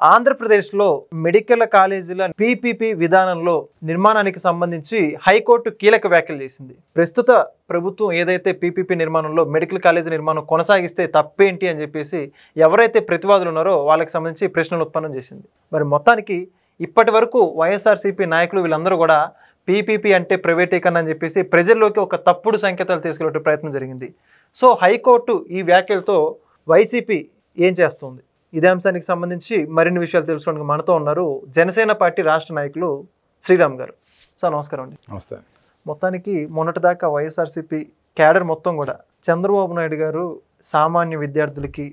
ఆంధ్రప్రదేశ్లో మెడికల్ కాలేజీల పీపీపీ విధానంలో నిర్మాణానికి సంబంధించి హైకోర్టు కీలక వ్యాఖ్యలు చేసింది. ప్రస్తుత ప్రభుత్వం ఏదైతే పీపీపీ నిర్మాణంలో మెడికల్ కాలేజీ నిర్మాణం కొనసాగిస్తే తప్పేంటి అని చెప్పేసి ఎవరైతే ప్రతివాదులు ఉన్నారో వాళ్ళకి సంబంధించి ప్రశ్నలు ఉత్పన్నం చేసింది. మరి మొత్తానికి ఇప్పటి వరకు వైఎస్ఆర్సీపీ నాయకులు వీళ్ళందరూ కూడా పీపీపీ అంటే ప్రైవేటీకరణ అని చెప్పేసి ప్రజల్లోకి ఒక తప్పుడు సంకేతాలు తీసుకెళ్లే ప్రయత్నం జరిగింది. సో హైకోర్టు ఈ వ్యాఖ్యలతో వైసీపీ ఏం చేస్తుంది? ఇదే అంశానికి సంబంధించి మరిన్ని విషయాలు తెలుసుకోవడానికి మనతో ఉన్నారు జనసేన పార్టీ రాష్ట్ర నాయకులు శ్రీరామ్ గారు. సార్ నమస్కారం అండి. నమస్తే. మొత్తానికి మొన్నటిదాకా వైఎస్ఆర్సీపీ క్యాడర్ మొత్తం కూడా చంద్రబాబు నాయుడు గారు సామాన్య విద్యార్థులకి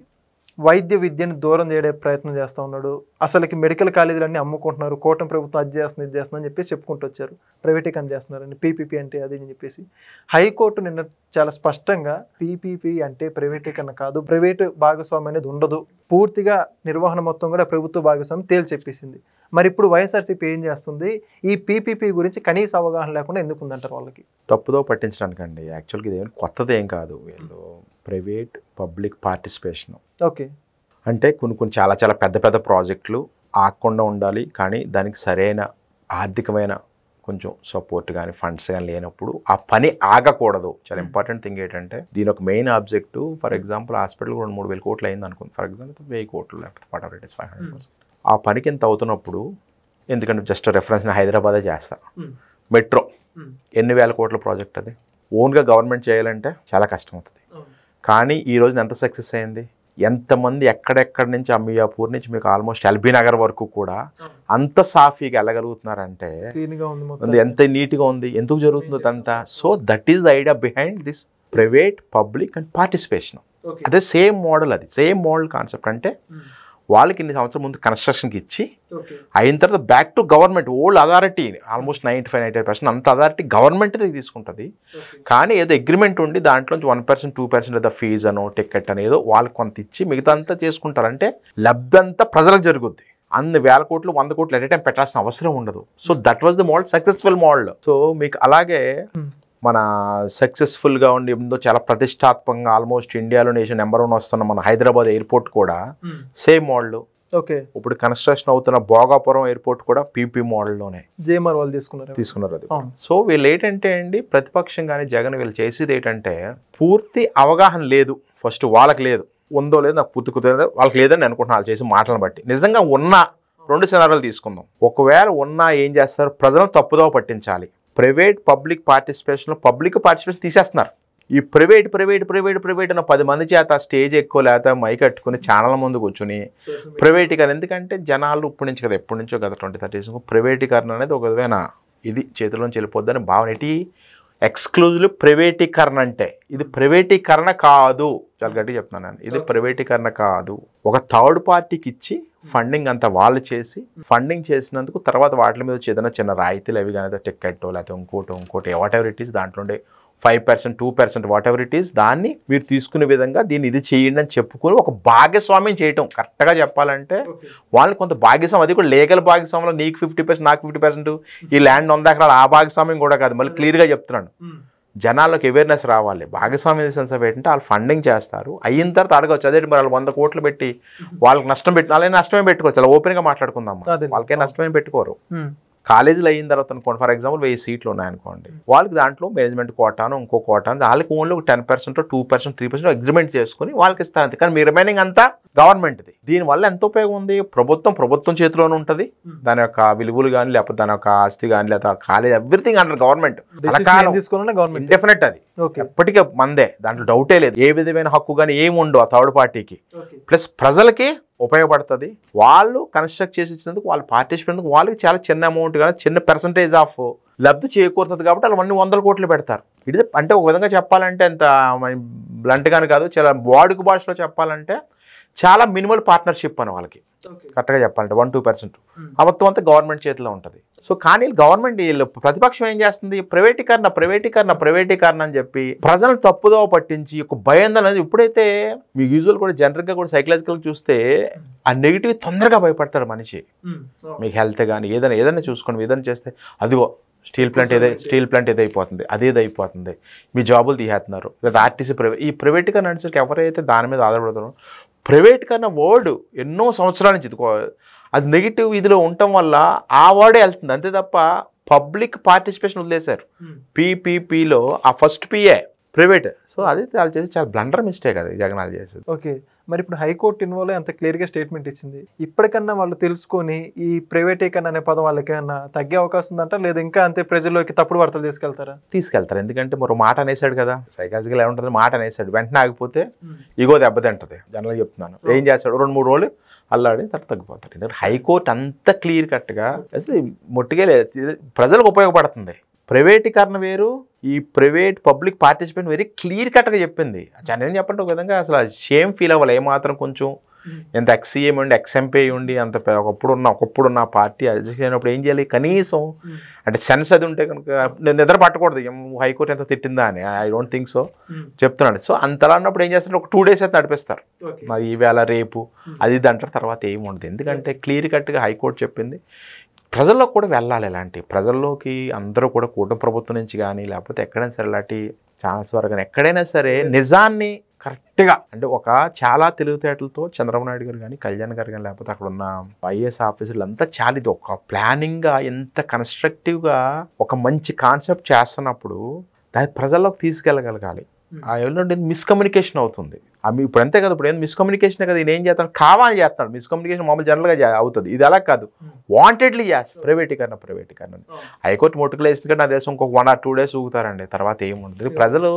వైద్య విద్యను దూరం చేయడే ప్రయత్నం చేస్తూ ఉన్నాడు, అసలుకి మెడికల్ కాలేజీలన్నీ అమ్ముకుంటున్నారు, కూటమి ప్రభుత్వం అది చేస్తుంది ఇది చేస్తుంది అని చెప్పేసి చెప్పుకుంటూ వచ్చారు, ప్రైవేటీకరణ చేస్తున్నారని, పీపీపీ అంటే అది అని చెప్పేసి. హైకోర్టు నిన్న చాలా స్పష్టంగా పీపీపీ అంటే ప్రైవేటీకరణ కాదు, ప్రైవేటు భాగస్వామ్యం అనేది ఉండదు, పూర్తిగా నిర్వహణ మొత్తం కూడా ప్రభుత్వ భాగస్వామ్యం తేల్చి చెప్పేసింది. మరి ఇప్పుడు వైఎస్ఆర్సీపీ ఏం చేస్తుంది? ఈ పీపీపీ గురించి కనీస అవగాహన లేకుండా ఎందుకు ఉందంటారు? వాళ్ళకి తప్పుదో పట్టించడానికండి. యాక్చువల్గా ఇదేమి కొత్తది ఏం కాదు. వీళ్ళు ప్రైవేట్ పబ్లిక్ పార్టిసిపేషన్, ఓకే, అంటే కొన్ని చాలా చాలా పెద్ద ప్రాజెక్టులు ఆగకుండా ఉండాలి, కానీ దానికి సరైన ఆర్థికమైన కొంచెం సపోర్ట్ కానీ ఫండ్స్ కానీ లేనప్పుడు ఆ పని ఆగకూడదు. చాలా ఇంపార్టెంట్ థింగ్ ఏంటంటే దీని ఒక main objective, for example hospital 2,000-3,000 కోట్లు అయింది అనుకుంది, ఫర్ ఎగ్జాంపుల్ 1,000 కోట్లు లేకపోతే 500 ఆ పనికి ఎంత అవుతున్నప్పుడు, ఎందుకంటే జస్ట్ రెఫరెన్స్ హైదరాబాదే చేస్తా, మెట్రో ఎన్ని వేల కోట్ల ప్రాజెక్ట్ అది ఓన్గా గవర్నమెంట్ చేయాలంటే చాలా కష్టం అవుతుంది. కానీ ఈ రోజున ఎంత సక్సెస్ అయింది, ఎంతమంది ఎక్కడెక్కడి నుంచి అమ్మియాపూర్ నుంచి మీకు ఆల్మోస్ట్ ఎల్బీ నగర్ వరకు కూడా అంత సాఫీగా వెళ్ళగలుగుతున్నారంటే ఎంత నీట్గా ఉంది, ఎందుకు జరుగుతుందో అదంతా. So that is the idea behind this private public and participation. అదే సేమ్ మోడల్, అది సేమ్ మోడల్ కాన్సెప్ట్. అంటే వాళ్ళకి ఇన్ని సంవత్సరం ముందు కన్స్ట్రక్షన్కి ఇచ్చి అయిన తర్వాత back to government old authority, almost 95-98% అంత అథారిటీ గవర్నమెంట్ తీసుకుంటుంది. కానీ ఏదో అగ్రిమెంట్ ఉండి దాంట్లోంచి 1%, 2% ఏదో ఫీజు అనో టికెట్ అని ఏదో వాళ్ళకి కొంత ఇచ్చి మిగతా అంతా చేసుకుంటారంటే లబ్ధంతా ప్రజలకు జరుగుద్ది. అన్ని వేల కోట్లు 100 కోట్లు ఎట్ ఏ టైం పెట్టాల్సిన అవసరం ఉండదు. So that was the model, successful model. So మీకు అలాగే మన సక్సెస్ఫుల్గా ఉండి చాలా ప్రతిష్టాత్మకంగా ఆల్మోస్ట్ ఇండియాలో నేషన్ నెంబర్ 1 వస్తున్న మన హైదరాబాద్ ఎయిర్పోర్ట్ కూడా సేమ్ మోడల్. ఓకే, ఇప్పుడు కన్స్ట్రక్షన్ అవుతున్న భోగాపురం ఎయిర్పోర్ట్ కూడా పీపీ మోడల్లోనే తీసుకున్నారు అది. సో వీళ్ళు ఏంటంటే అండి, ప్రతిపక్షం కానీ జగన్ వీళ్ళు చేసేది ఏంటంటే పూర్తి అవగాహన లేదు. ఫస్ట్ వాళ్ళకి లేదు, ఉందో లేదు నాకు పూర్తి కుదరదు, వాళ్ళకి లేదని అనుకుంటున్నాను వాళ్ళు చేసి మాటలను బట్టి. నిజంగా ఉన్న 2 సినారీలు తీసుకుందాం. ఒకవేళ ఉన్నా ఏం చేస్తారు, ప్రజలను తప్పుదోవ పట్టించాలి. ప్రైవేట్ పబ్లిక్ పార్టిసిపేషన్లో పబ్లిక్ పార్టిసిపేషన్ తీసేస్తున్నారు. ఈ ప్రైవేట్ అన్న 10 మంది చేత స్టేజ్ ఎక్కువ లేకపోతే మైక్ కట్టుకుని ఛానల్ ముందు కూర్చుని ప్రైవేటీకరణ. ఎందుకంటే జనాలు ఇప్పటి నుంచి కదా, ఎప్పటి నుంచో కదా 20-30 years ప్రైవేటీకరణ అనేది ఒక విధమైన ఇది చేతిలోంచి వెళ్ళిపోద్దని భావన. ఏంటి ఎక్స్క్లూజివ్ ప్రైవేటీకరణ అంటే ఇది ప్రైవేటీకరణ కాదు. చాలా గట్టిగా చెప్తున్నాను నేను, ఇది ప్రైవేటీకరణ కాదు. ఒక థర్డ్ పార్టీకి ఇచ్చి ఫండింగ్ అంతా వాళ్ళు చేసి ఫండింగ్ చేసినందుకు తర్వాత వాటి మీద ఏదైనా చిన్న రాయితీలు అవి కానీ టికెట్టో లేకపోతే ఇంకోటి వాట్ ఎవర్ ఇట్ ఈస్, దాంట్లో 5%, 2% వాట్ ఎవర్ ఇట్ ఈస్, దాన్ని మీరు తీసుకునే విధంగా దీన్ని ఇది చేయండి అని చెప్పుకొని ఒక భాగస్వామ్యం చేయటం. కరెక్ట్గా చెప్పాలంటే వాళ్ళని కొంత భాగస్వామ్యం, అది కూడా లీగల్ భాగస్వామ్యంలో నీకు 50% నాకు 50%, ఈ ల్యాండ్ 100 ఎకరాలు ఆ భాగస్వామ్యం కూడా కాదు. మళ్ళీ క్లియర్గా చెప్తున్నాను, జనాల్లోకి అవేర్నెస్ రావాలి. భాగస్వామ్య సెన్స్ ఆఫ్ ఏంటంటే వాళ్ళు ఫండింగ్ చేస్తారు, అయిన తర్వాత అడగవచ్చు. అదే మరి వాళ్ళు 100 కోట్లు పెట్టి వాళ్ళకి నష్టం పెట్టి అలాగే నష్టమే పెట్టుకోవచ్చు. అలా ఓపెన్గా మాట్లాడుకుందాం, వాళ్ళకే నష్టమే పెట్టుకోరు. కాలేజీలు అయిన తర్వాత అనుకోండి, ఫర్ ఎగ్జాంపుల్ 1000 సీట్లు ఉన్నాయనుకోండి, వాళ్ళకి దాంట్లో మేనేజ్మెంట్ కోటాను ఇంకో కోటాను వాళ్ళకి ఓన్లీ 10%, 2%, 3% అగ్రిమెంట్ చేసుకుని వాళ్ళకి ఇస్తారు. కానీ మీ రిమైనింగ్ అంతా గవర్నమెంట్ది. దీనివల్ల ఎంత ఉపయోగం ఉంది, ప్రభుత్వం చేతిలోనే ఉంటుంది. దాని యొక్క విలువలు కానీ లేకపోతే దాని యొక్క ఆస్తి కానీ లేకపోతే college everything under government, indefinite. అది ఎప్పటికీ మందే, దాంట్లో డౌటే లేదు. ఏ విధమైన హక్కు కానీ ఏమి ఉండవు ఆ థర్డ్ పార్టీకి. ప్లస్ ప్రజలకి ఉపయోగపడుతుంది. వాళ్ళు కన్స్ట్రక్ట్ చేసి ఇచ్చినందుకు వాళ్ళు పార్టిసిపేట్ వాళ్ళకి చాలా చిన్న అమౌంట్ కానీ చిన్న పర్సంటేజ్ ఆఫ్ లబ్ధి చేకూరుతుంది. కాబట్టి వాళ్ళు 100 కోట్లు పెడతారు. ఇది అంటే ఒక విధంగా చెప్పాలంటే ఎంత బ్లంట్గానే కాదు, చాలా వాడుక భాషలో చెప్పాలంటే చాలా మినిమల్ పార్ట్నర్షిప్ అని వాళ్ళకి. కరెక్ట్గా చెప్పాలంటే 1-2% ఆ మొత్తం అంతా గవర్నమెంట్ చేతిలో ఉంటుంది. సో కానీ గవర్నమెంట్ ప్రతిపక్షం ఏం చేస్తుంది, ప్రైవేటీకరణ అని చెప్పి ప్రజలను తప్పుదోవ పట్టించి ఒక భయం అనేది. ఇప్పుడైతే మీకు యూజువల్ కూడా జనరల్గా కూడా సైకలాజికల్గా చూస్తే ఆ నెగిటివ్ తొందరగా భయపడతాడు మనిషి. మీకు హెల్త్ కానీ ఏదైనా చూసుకోండి, ఏదైనా చేస్తే అదిగో స్టీల్ ప్లాంట్ ఏదైపోతుంది, అదేదైపోతుంది, మీ జాబులు తీసేస్తున్నారు, లేదా ఆర్టీసీ ఈ ప్రైవేటీకరణ అనేసరికి ఎవరైతే దాని మీద ఆధారపడుతున్నారో ప్రైవేట్ కన్నా వర్డ్ ఎన్నో సంవత్సరాల నుంచి అది నెగిటివ్ ఇదిలో ఉండటం వల్ల ఆ వర్డే వెళ్తుంది అంతే తప్ప పబ్లిక్ పార్టిసిపేషన్ వదిలేశారు. పీపీపీలో ఆ ఫస్ట్ పిఏ ప్రైవేట్. సో అది వాళ్ళు చేసి చాలా బ్లండర్ మిస్టేక్ అది జగన్ చేసేది. ఓకే, మరి ఇప్పుడు హైకోర్టు ఇన్వాల్వ్ అంత క్లియర్గా స్టేట్మెంట్ ఇచ్చింది. ఇప్పటికన్నా వాళ్ళు తెలుసుకొని ఈ ప్రైవేటీకరణ అనే పదం వాళ్ళకి ఏమన్నా తగ్గే అవకాశం ఉందంట, లేదా ఇంకా అంతే ప్రజల్లోకి తప్పుడు వార్తలు తీసుకెళ్తారు? ఎందుకంటే మరో మాట అనేసాడు కదా, సైకాలజికల్ ఎలా ఉంటుంది, మాట అనేసాడు వెంటనే ఆగిపోతే ఇగో దెబ్బతింటది. జనరల్గా చెప్తున్నాను, ఏం చేస్తాడు 2-3 రోజులు అల్లాడి తర్వాత తగ్గిపోతాడు. ఎందుకంటే హైకోర్టు అంత క్లియర్ కట్గా అసలు మొట్టిగా ప్రజలకు ఉపయోగపడుతుంది. ప్రైవేటీకరణ వేరు, ఈ private public participation very clear కట్గా చెప్పింది. నేను చెప్పండి ఒక విధంగా అసలు షేమ్ ఫీల్ అవ్వాలి. ఏమాత్రం కొంచెం ఎంత ఎక్స్సీఎం ఉండి ఎక్స్ఎంపీ ఉండి అంత ఒకప్పుడున్న పార్టీ అయినప్పుడు ఏం చేయాలి, కనీసం అంటే సెన్స్ అది ఉంటే కనుక నేను నిద్ర పట్టకూడదు హైకోర్టు ఎంత తిట్టిందా అని. ఐ డోంట్ థింక్ సో, చెప్తున్నాడు. సో అంతలా అన్నప్పుడు ఏం చేస్తారు, ఒక 2 days అయితే నడిపిస్తారు. అది ఈవేళ రేపు అది ఇది అంటారు, తర్వాత ఏముండదు. ఎందుకంటే క్లియర్ కట్గా హైకోర్టు చెప్పింది. ప్రజల్లో కూడా వెళ్ళాలి. ఇలాంటి ప్రజల్లోకి అందరూ కూడా కూటమి ప్రభుత్వం నుంచి కానీ లేకపోతే ఎక్కడైనా సరే ఇలాంటి ఛానల్స్ ద్వారా కానీ ఎక్కడైనా సరే నిజాన్ని కరెక్ట్గా అంటే ఒక చాలా తెలివితేటలతో చంద్రబాబు నాయుడు గారు కానీ కళ్యాణ్ గారు కానీ లేకపోతే అక్కడ ఉన్న ఐఏఎస్ ఆఫీసర్లు అంతా చాలా ఇది ఒక ప్లానింగ్గా ఎంత కన్స్ట్రక్టివ్గా ఒక మంచి కాన్సెప్ట్ చేస్తున్నప్పుడు దాన్ని ప్రజల్లోకి తీసుకెళ్ళగలగాలి. ఆ ఏంటంటే మిస్కమ్యూనికేషన్ అవుతుంది. ఇప్పుడు అంతే కదా, ఇప్పుడు ఏం మిస్కమ్యూనికేషన్ కదా, ఈయన ఏం చేస్తాడు, కావాలని చేస్తాడు. మిస్కమ్యూనికేషన్ మామూలు జనరల్గా అవుతుంది, ఇది అలా కాదు, వాంటెడ్లీ చేస్తారు. ప్రైవేటీకరణ హైకోర్టు మొట్టుకులు వేసింది కానీ నా దేశం ఇంకొక 1 or 2 days ఊగుతారండి, తర్వాత ఏముండదు. ప్రజలు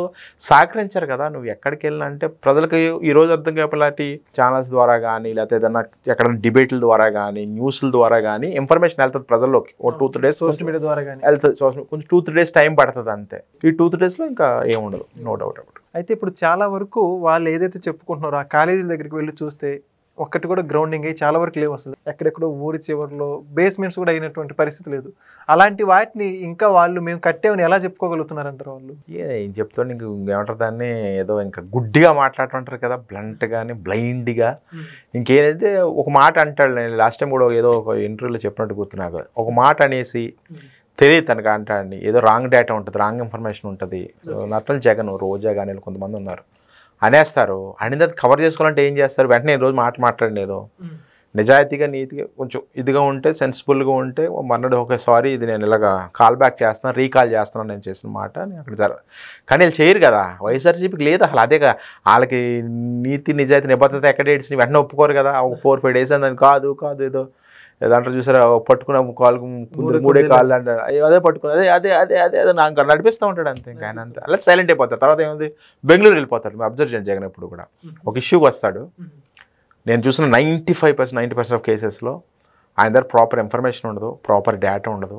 సహకరించారు కదా, నువ్వు ఎక్కడికి వెళ్ళినా అంటే ప్రజలకు ఈ రోజు అర్థం కాలాంటి ఛానల్స్ ద్వారా కానీ లేకపోతే ఏదన్నా ఎక్కడైనా డిబేట్ల ద్వారా కానీ న్యూస్ల ద్వారా కానీ ఇన్ఫర్మేషన్ వెళ్తుంది ప్రజల్లోకి. ఒక 2-3 days సోషల్ మీడియా ద్వారా కానీ వెళ్తుంది. కొంచెం 2-3 days టైం పడుతుంది అంతే. ఈ 2-3 daysలో ఇంకా ఏముండదు, నో డౌట్ అబౌట్. అయితే ఇప్పుడు చాలా వరకు వాళ్ళు ఏదైతే చెప్పుకుంటున్నారో ఆ కాలేజీల దగ్గరికి వెళ్ళి చూస్తే ఒక్కటి కూడా గ్రౌండింగ్ అయ్యి చాలా వరకు లేవు. అసలు ఎక్కడెక్కడో ఊరి చివరిలో బేస్మెంట్స్ కూడా అయినటువంటి పరిస్థితి లేదు. అలాంటి వాటిని ఇంకా వాళ్ళు మేము కట్టామని ఎలా చెప్పుకోగలుగుతున్నారంటారు వాళ్ళు? ఏం చెప్తాను, ఇంక ఏమంటారు దాన్ని, ఏదో ఇంకా గుడ్డిగా మాట్లాడుతుంటారు కదా, బ్లంట్ కానీ బ్లైండ్గా. ఇంకేదైతే ఒక మాట అంటాడు, నేను లాస్ట్ టైం కూడా ఏదో ఒక ఇంటర్వ్యూలో చెప్పినట్టు గుర్తున్నాక ఒక మాట అనేసి తెలియదు తనకు అంటాడని, ఏదో రాంగ్ డేటా ఉంటుంది, రాంగ్ ఇన్ఫర్మేషన్ ఉంటుంది. నటనలు జగన్ రోజా కానీ కొంతమంది ఉన్నారు అనేస్తారు. అనేది కవర్ చేసుకోవాలంటే ఏం చేస్తారు, వెంటనే రోజు మాట్లాడండి ఏదో నిజాయితీగా నీతిగా కొంచెం ఇదిగా ఉంటే సెన్సిబుల్గా ఉంటే మన్నడు ఓకే సారీ ఇది నేను ఇలాగా కాల్ బ్యాక్ చేస్తున్నాను, రీకాల్ చేస్తున్నాను నేను చేసిన మాట అని అక్కడ. కానీ వీళ్ళు చేయరు కదా, వైఎస్ఆర్సీపీకి లేదు అసలు. అదే కదా వాళ్ళకి నీతి నిజాయితీ నిబద్ధత ఎక్కడ ఏడ్చి వెంటనే ఒప్పుకోరు కదా. ఒక 4-5 days అని కాదు ఏదో దాంట్లో చూసారా పట్టుకున్న కాళ్ళకు 3 కాళ్ళు అంటారు, అదే పట్టుకుని అదే నాకు నడిపిస్తూ ఉంటాడు అంతే. ఇంకా ఆయన అంతే అలా సైలెంట్ అయిపోతారు. తర్వాత ఏముంది, బెంగళూరు వెళ్ళిపోతాడు. మీరు అబ్జర్వ్ చేయండి, జగన్ ఎప్పుడు కూడా ఒక ఇష్యూకి వస్తాడు. నేను చూసిన 90% ఆఫ్ కేసెస్లో ఆయన దగ్గర ప్రాపర్ ఇన్ఫర్మేషన్ ఉండదు, ప్రాపర్ డేటా ఉండదు,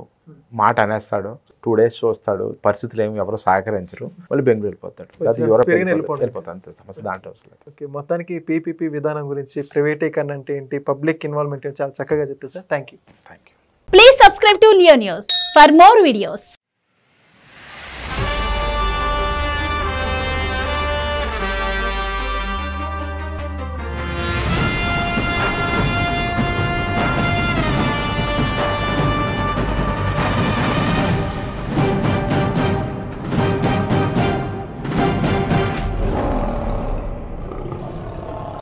మాట అనేస్తాడు, 2 days చూస్తాడు, పరిస్థితులు ఏమి ఎవరు సహకరించరు, మళ్ళీ బెంగళూరు వెళ్ళిపోతాడు, యూరోప్ వెళ్ళిపోతాడు, అంతే సమస్య దాంట్లో. ఓకే, మొత్తానికి పీపీపీ విధానం గురించి, ప్రైవేటీకరణ అంటే ఏంటి, పబ్లిక్ ఇన్వాల్వ్మెంట్ చాలా చక్కగా చెప్పారు sir. Thank you. Please subscribe to Leo News for more videos.